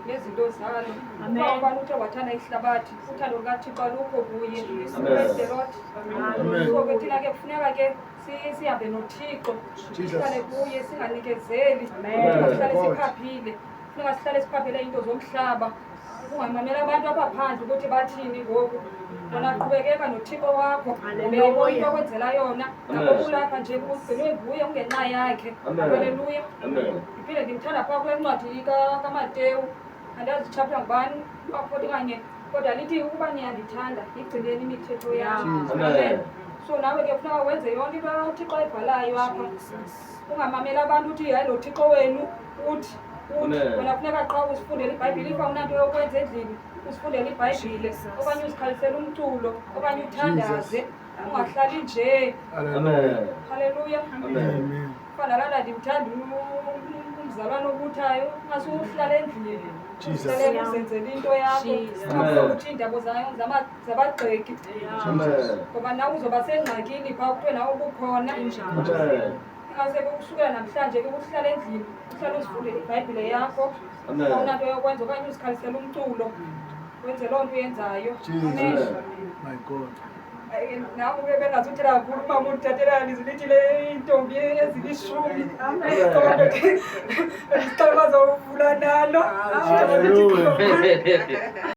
nezinto zalo. Ubani uthe wathanda ihlabathi, uthando lukaThixo alukho kuye. Praise the Lord. So ke thina ke kufuneka ke sihambe noThixo, sihlale kuye singanikezeli, sihlale sikhaphile. Funeka sihlale sikhaphele into zomhlaba. Ungamamela abantu apha phandle ukuthi bathini ngoku. Wona qhubekeka noThixo wakho. Uyayibona into okwenzela yona. Ngakho kulapha nje ugcinwe nguye ungenxa yakhe. Haleluya. Ndiphinde ndimthanda phaa kule ncwadi kaMateyu. Andazi chapter ngubani, 41, kodwa lithi ukuba niyandithanda igcineni imithetho yam. Amen. So nawe ke kufuneka wenze yonke into uThixo ayibhalayo apha. Ungamamela abantu uthi hayi lo Thixo wenu uthi wena funeka qha usifundele iBhayibhile. If awunanto yokwenza endlini usifundele iBhayibhile, okanye uzikhalisele umculo, okanye uthandaze, ungahlali nje. Amen. Haleluya. Amen. Fana lana ndimthanda umzalwane obuthayo, ungasuhlala endlini. Uhlale uzenzele into yakho. Ungafuthi iindaba zabagxeki. Ngoba nawe uzoba sengxakini phaa kuthiwe nawe ubukhona. Ingase ukusukela namhlanje ke ukuhlala endlini, uhlale uzifundele iBhayibhile yakho. Awunanto yokwenza okanye uzikhalisele umculo, wenze loo nto uyenzayo. Amen. My God. Nawe ke bengazuthela kakhulu umama undithathela lizithi le intombi ezilishumi. Ndicela bazovula nalo. Hallelujah.